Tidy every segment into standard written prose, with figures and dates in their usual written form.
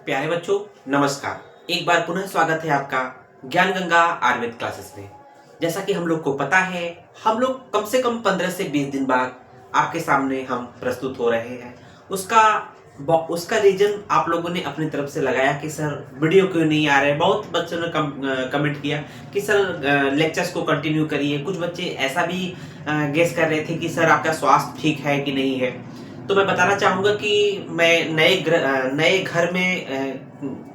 प्यारे बच्चों, नमस्कार। एक बार पुनः स्वागत है आपका ज्ञान गंगा आयुर्वेद क्लासेस में। जैसा कि हम लोग को पता है, हम लोग कम से कम 15 से 20 दिन बाद आपके सामने हम प्रस्तुत हो रहे हैं। उसका उसका रीजन आप लोगों ने अपनी तरफ से लगाया कि सर वीडियो क्यों नहीं आ रहे। बहुत बच्चों ने कमेंट किया कि सर लेक्चर्स को कंटिन्यू करिए। कुछ बच्चे ऐसा भी गेस कर रहे थे कि सर आपका स्वास्थ्य ठीक है कि नहीं है। तो मैं बताना चाहूंगा कि मैं नए घर में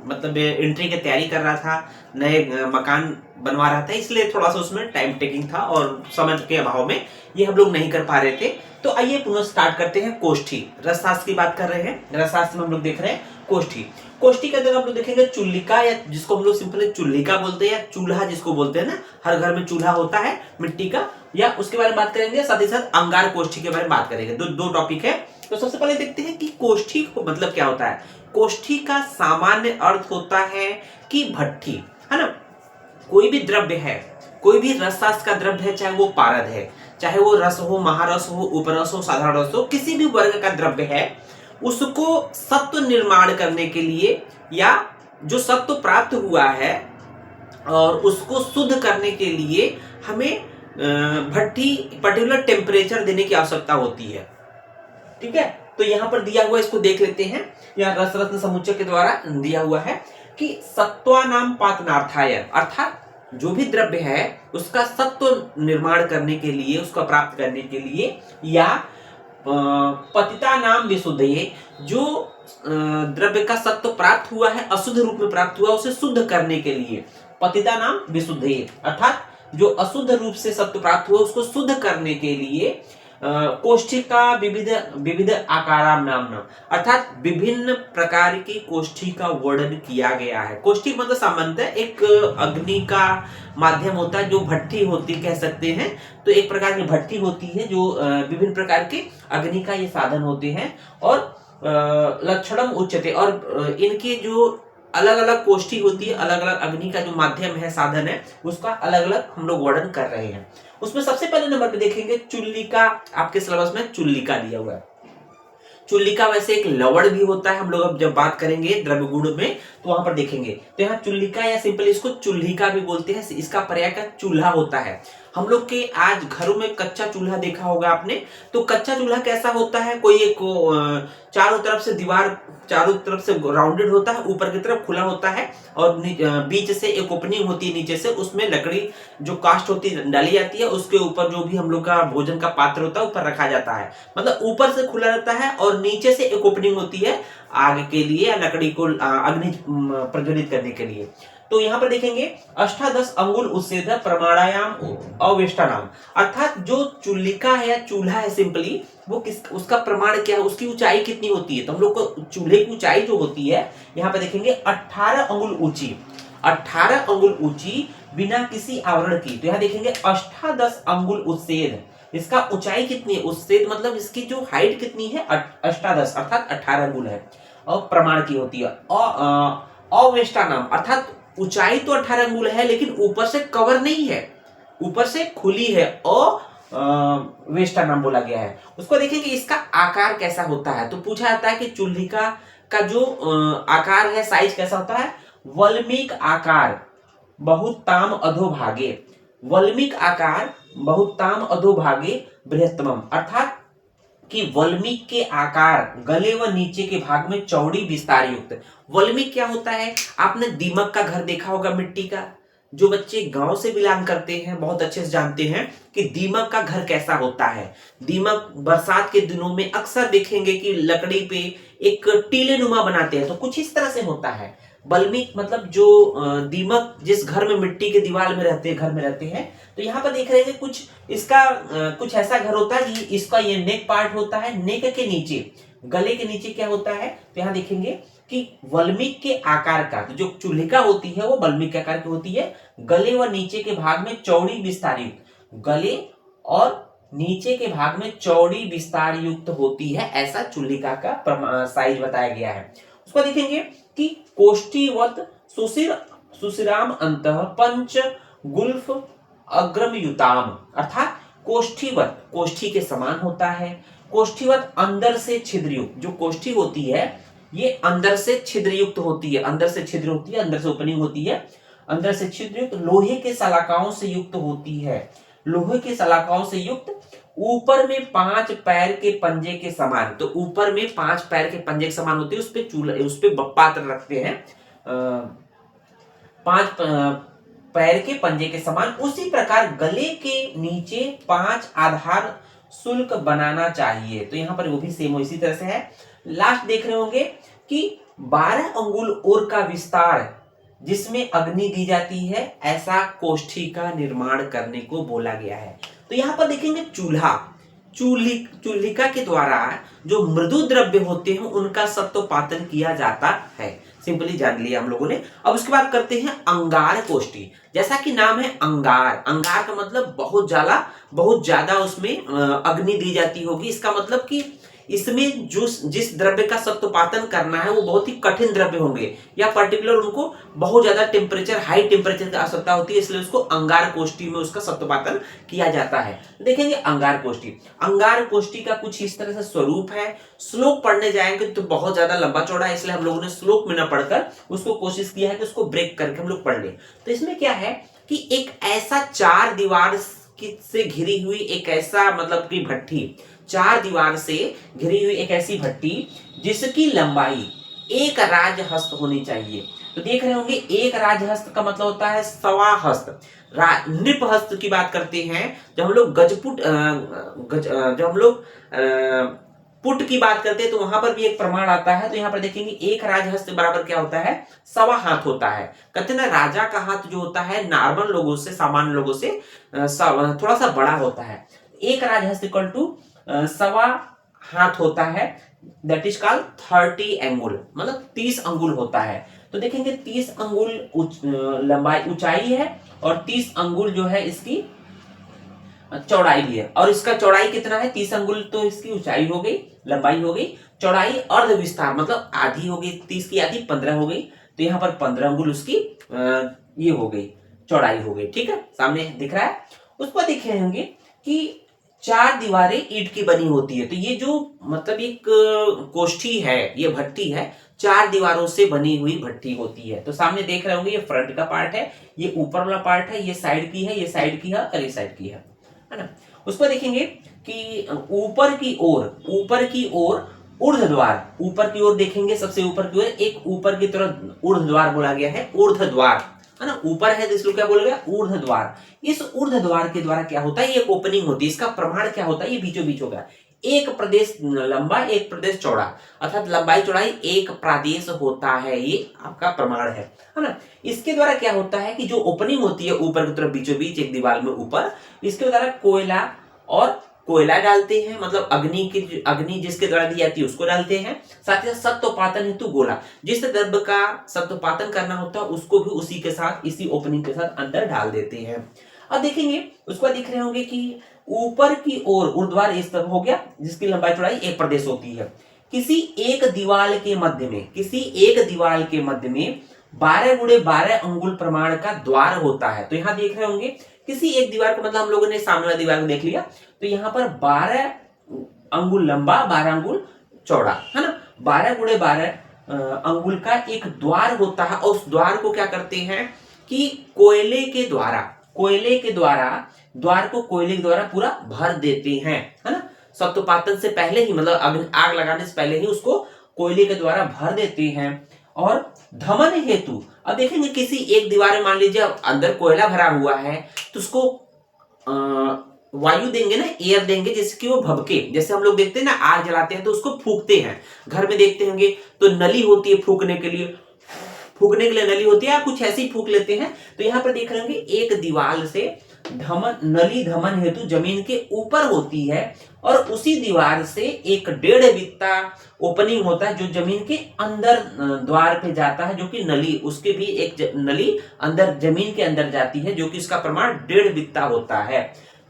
मतलब एंट्री की तैयारी कर रहा था। नए मकान बनवा रहा था, इसलिए थोड़ा सा उसमें टाइम टेकिंग था और समय के अभाव में ये हम लोग नहीं कर पा रहे थे। तो आइए पुनः स्टार्ट करते हैं। कोष्ठी रसशास्त्र की बात कर रहे हैं। रसशास्त्र में हम लोग देख रहे हैं कोष्ठी। कोष्ठी के अंदर हम लोग देखेंगे चुल्लिका, या जिसको हम लोग सिंपली चुल्लिका बोलते हैं, या चूल्हा जिसको बोलते हैं ना, हर घर में चूल्हा होता है मिट्टी का, या उसके बारे में बात करेंगे। साथ ही साथ अंगार कोष्ठी के बारे में बात करेंगे। दो टॉपिक है। तो सबसे पहले देखते हैं कि कोष्ठी को मतलब क्या होता है। कोष्ठी का सामान्य अर्थ होता है कि भट्ठी, है ना। कोई भी द्रव्य है, कोई भी रसशास्त्र का द्रव्य है, चाहे वो पारद है, चाहे वो रस हो, महारस हो, उपरस हो, साधारण रस हो, किसी भी वर्ग का द्रव्य है, उसको सत्व निर्माण करने के लिए या जो सत्व प्राप्त हुआ है और उसको शुद्ध करने के लिए हमें भट्ठी पर्टिकुलर टेम्परेचर देने की आवश्यकता होती है। ठीक है, तो यहां पर दिया हुआ, इसको देख लेते हैं। यह रस रत्न समुच्चय के द्वारा दिया हुआ है कि सत्वानाम पातनार्थाय, अर्थात जो भी द्रव्य है उसका सत्व निर्माण करने के लिए, उसका प्राप्त करने के लिए, या पतिता नाम विशुद्धये, जो द्रव्य का सत्व प्राप्त हुआ है, अशुद्ध रूप में प्राप्त हुआ, उसे शुद्ध करने के लिए पतिता नाम विशुद्धये, अर्थात जो अशुद्ध रूप से सत्व प्राप्त हुआ उसको शुद्ध करने के लिए कोष्ठी का विविध विविध आकाराम नाम, अर्थात विभिन्न प्रकार की कोष्ठी का वर्णन किया गया है। कोष्ठी मतलब सामान्यतः एक अग्नि का माध्यम होता है, जो भट्ठी होती कह सकते हैं। तो एक प्रकार की भट्ठी होती है जो विभिन्न प्रकार के अग्नि का ये साधन होते हैं। और लक्षणम उच्यते, और इनके जो अलग अलग कोष्ठी होती है, अलग अलग अग्नि का जो माध्यम है, साधन है, उसका अलग अलग हम लोग वर्णन कर रहे हैं। उसमें सबसे पहले नंबर पे देखेंगे चुल्लिका। आपके सिलेबस में चुल्लिका दिया हुआ है। चुल्लिका वैसे एक लवण भी होता है। हम लोग अब जब बात करेंगे द्रव्य गुण में तो वहां पर देखेंगे। तो यहाँ चुल्लिका या सिंपली इसको चुल्लिका भी बोलते हैं। इसका पर्याय का चूल्हा होता है। हम लोग के आज घरों में कच्चा चूल्हा देखा होगा आपने। तो कच्चा चूल्हा कैसा होता है, कोई एक चारों तरफ से दीवार, चारों तरफ से राउंडेड होता है, ऊपर की तरफ खुला होता है, और बीच से एक ओपनिंग होती है नीचे से, उसमें लकड़ी जो कास्ट होती है डाली जाती है, उसके ऊपर जो भी हम लोग का भोजन का पात्र होता है ऊपर रखा जाता है। मतलब ऊपर से खुला रहता है और नीचे से एक ओपनिंग होती है आग के लिए, या लकड़ी को अग्नि प्रज्वलित करने के लिए। तो यहाँ पर देखेंगे अष्टादश अंगुल उच्छेद प्रमाणायाम अवेष्टानाम, अर्थात जो चुल्लिका है या चूल्हा है सिंपली, वो उसका प्रमाण क्या है, उसकी ऊंचाई कितनी होती है। तो हम लोग को चूल्हे की ऊंचाई जो होती है यहाँ पे देखेंगे 18 अंगुल ऊंची, 18 अंगुल ऊंची बिना किसी आवरण की। तो यहाँ देखेंगे अष्टादश अंगुल उच्छेद, इसका ऊंचाई कितनी है, उच्छेद मतलब इसकी जो हाइट कितनी है, अष्टादश अर्थात 18 अंगुल है, और प्रमाण की होती है। अवेष्टानाम, अर्थात ऊंचाई तो 18 अंगुल है लेकिन ऊपर से कवर नहीं है, ऊपर से खुली है, वेष्टा नाम बोला गया है। उसको देखेंगे इसका आकार कैसा होता है। तो पूछा जाता है कि चुल्लिका का जो आकार है, साइज कैसा होता है। वल्मीक आकार बहुताम अधोभागे, वल्मीक आकार बहुताम अधोभागे बृहत्तमम, अर्थात कि वल्मीक के आकार गले व नीचे के भाग में चौड़ी विस्तार युक्त। वल्मीक क्या होता है, आपने दीमक का घर देखा होगा मिट्टी का। जो बच्चे गांव से बिलोंग करते हैं बहुत अच्छे से जानते हैं कि दीमक का घर कैसा होता है। दीमक बरसात के दिनों में अक्सर देखेंगे कि लकड़ी पे एक टीले नुमा बनाते हैं, तो कुछ इस तरह से होता है। बल्मीक मतलब जो दीमक जिस घर में मिट्टी के दीवार में रहते हैं, घर में रहते हैं। तो यहाँ पर देख रहे हैं कुछ इसका कुछ ऐसा घर होता है, इसका ये नेक पार्ट होता है। नेक के नीचे, गले के नीचे क्या होता है, तो यहाँ देखेंगे कि वल्मीक के आकार का, तो जो चुल्लिका होती है वो वल्मीक के आकार की होती है। गले व नीचे के भाग में चौड़ी विस्तार युक्त, गले और नीचे के भाग में चौड़ी विस्तार युक्त होती है, ऐसा चुल्लिका का साइज बताया गया है। उसको देखेंगे कि कोष्ठीवत सुशिर सुशिराम अंतः पंच गुल्फ अग्रमयुताम, अर्थात कोष्ठीवत, कोष्ठी के समान होता है। कोष्ठीवत अंदर से छिद्रयुक्त, जो कोष्ठी होती है ये अंदर से छिद्र युक्त होती है, अंदर से छिद्र होती है, अंदर से ओपनिंग होती है, अंदर से छिद्र युक्त लोहे के सलाखाओं से युक्त होती है, लोहे के सलाखाओं से युक्त, ऊपर में 5 पैर के पंजे के समान। तो ऊपर में 5 पैर के पंजे के समान होते हैं, उस पे चूल्हा, उस पे पात्र रखते हैं, 5 पैर के पंजे के समान। उसी प्रकार गले के नीचे 5 आधार शुल्क बनाना चाहिए। तो यहां पर वो भी सेम इसी तरह से है। लास्ट देख रहे होंगे कि 12 अंगुल ओर का विस्तार जिसमें अग्नि दी जाती है, ऐसा कोष्ठी का निर्माण करने को बोला गया है। तो यहां पर देखेंगे चूल्हा, चूल्हिका के द्वारा जो मृदु द्रव्य होते हैं उनका सत्वपातन किया जाता है। सिंपली जान लिया हम लोगों ने। अब उसके बाद करते हैं अंगार कोष्ठी। जैसा कि नाम है अंगार, अंगार का मतलब बहुत ज्यादा उसमें अग्नि दी जाती होगी। इसका मतलब कि इसमें जो जिस द्रव्य का सत्वपातन करना है वो बहुत ही कठिन द्रव्य होंगे, या पर्टिकुलर उनको बहुत ज्यादा टेम्परेचर, हाई टेम्परेचर की आवश्यकता होती है, इसलिए उसको अंगार कोष्ठी में उसका सत्वपातन किया जाता है। देखेंगे अंगार कोष्ठी, अंगार कोष्ठी का कुछ इस तरह से स्वरूप है। श्लोक पढ़ने जाएंगे तो बहुत ज्यादा लंबा चौड़ा है, इसलिए हम लोगों ने श्लोक में न पढ़कर उसको कोशिश किया है कि उसको ब्रेक करके हम लोग पढ़ लें। तो इसमें क्या है कि एक ऐसा 4 दीवार से घिरी हुई एक ऐसा मतलब कि भट्ठी, 4 दीवार से घिरी हुई एक ऐसी भट्टी जिसकी लंबाई 1 राजहस्त होनी चाहिए। तो देख रहे होंगे 1 राजहस्त का मतलब होता है 1.25 हस्त। नृप हस्त की बात करते हैं जब हम लोग गजपुट जब हम लोग पुट की बात करते हैं तो वहां पर भी एक प्रमाण आता है। तो यहाँ पर देखेंगे 1 राजहस्त बराबर क्या होता है, 1.25 हाथ होता है। कहते हैं ना राजा का हाथ जो होता है नॉर्मल लोगों से, सामान्य लोगों से थोड़ा सा बड़ा होता है। 1 राजहस्त इक्वल टू 1.25 हाथ होता है, दैट इज कॉल्ड 30 अंगुल, मतलब 30 अंगुल होता है। तो देखेंगे 30 अंगुल लंबाई ऊंचाई है और 30 अंगुल जो है इसकी चौड़ाई भी है। और इसका चौड़ाई कितना है, 30 अंगुल तो इसकी ऊंचाई हो गई, लंबाई हो गई। चौड़ाई अर्ध विस्तार मतलब आधी हो गई, 30 की आधी 15 हो गई। तो यहाँ पर 15 अंगुल उसकी ये हो गई, चौड़ाई हो गई। ठीक है, सामने दिख रहा है। उसको देख रहे होंगे कि 4 दीवारें ईंट की बनी होती है। तो ये जो मतलब एक कोष्ठी है, ये भट्टी है, 4 दीवारों से बनी हुई भट्टी होती है। तो सामने देख रहे होंगे ये फ्रंट का पार्ट है, ये ऊपर वाला पार्ट है, ये साइड की है, ये साइड की है और ये साइड की है ना। उसको देखेंगे कि ऊपर की ओर ऊर्ध्व द्वार, ऊपर की ओर देखेंगे, सबसे ऊपर की ओर एक ऊपर की तरफ ऊर्ध्व द्वार बोला गया है, ऊर्ध्व द्वार है ना, ऊपर है तो इसको क्या बोला गया, ऊर्ध्व द्वार। इस ऊर्ध्व द्वार के द्वारा क्या होता है, ये ओपनिंग होती है। इसका प्रमाण क्या होता है, ये बीचों बीच होगा, एक प्रदेश लंबा एक प्रदेश चौड़ा, अर्थात लंबाई चौड़ाई एक प्रादेश होता है, ये आपका प्रमाण है ना। इसके द्वारा क्या होता है कि जो ओपनिंग होती है ऊपर की तरफ बीचों बीच एक दीवार में ऊपर, इसके द्वारा कोयला डालते हैं, मतलब अग्नि जिसके द्वारा दी जाती है उसको डालते हैं। साथ ही साथ सत्वपातन हेतु गोला, जिस द्रव्य का सत्वपातन करना होता है उसको भी उसी के साथ, इसी ओपनिंग के साथ अंदर डाल देते हैं। अब देखेंगे उसको दिख रहे होंगे कि ऊपर की ओर ऊर्ध्वाधर इस तरह हो गया, जिसकी लंबाई चौड़ाई एक प्रदेश होती है। किसी एक दीवार के मध्य में 12 गुणे 12 अंगुल प्रमाण का द्वार होता है। तो यहां देख रहे होंगे किसी एक दीवार को, मतलब हम लोगों ने सामने वाली दीवार को देख लिया, तो यहाँ पर 12 अंगुल लंबा 12 अंगुल चौड़ा है ना, 12 गुणे 12 अंगुल का एक द्वार होता है। और उस द्वार को क्या करते हैं कि कोयले के द्वारा द्वार को कोयले के द्वारा पूरा भर देते हैं, है ना। सत्वपातन से पहले ही, मतलब आग लगाने से पहले ही उसको कोयले के द्वारा भर देते हैं। और धमन हेतु, अब देखेंगे किसी एक दीवार में मान लीजिए अंदर कोयला भरा हुआ है तो उसको वायु देंगे ना, एयर देंगे, जिसकी वो भभके। जैसे हम लोग देखते हैं ना आग जलाते हैं तो उसको फूंकते हैं, घर में देखते होंगे तो नली होती है फूंकने के लिए नली होती है, या कुछ ऐसी फूंक लेते हैं। तो यहाँ पर देख रहे होंगे एक दीवार से नली धमन हेतु जमीन के ऊपर होती है, और उसी दीवार से एक 1.5 बित्ता ओपनिंग होता है जो जमीन के अंदर द्वार पे जाता है, जो कि नली, उसके भी एक नली अंदर जमीन के अंदर जाती है, जो कि इसका प्रमाण 1.5 बित्ता होता है।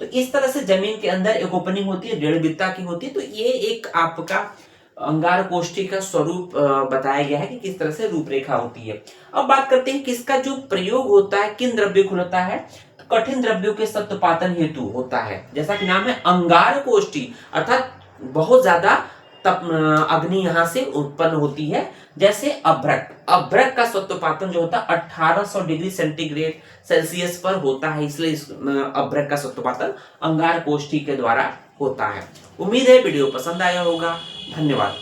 तो इस तरह से जमीन के अंदर एक ओपनिंग होती है, 1.5 बित्ता की होती है। तो ये एक आपका अंगार कोष्ठी का स्वरूप बताया गया है कि किस तरह से रूपरेखा होती है। अब बात करते हैं किसका जो प्रयोग होता है, किन द्रव्य को होता है, कठिन द्रव्यों के सत्वपातन हेतु होता है। जैसा कि नाम है अंगार कोष्ठी, अर्थात बहुत ज्यादा तब अग्नि यहाँ से उत्पन्न होती है। जैसे अभ्रक, अभ्रक का सत्वपातन जो होता है 1800 डिग्री सेंटीग्रेड सेल्सियस पर होता है, इसलिए इस अभ्रक का सत्वपातन अंगार कोष्ठी के द्वारा होता है। उम्मीद है वीडियो पसंद आया होगा। धन्यवाद।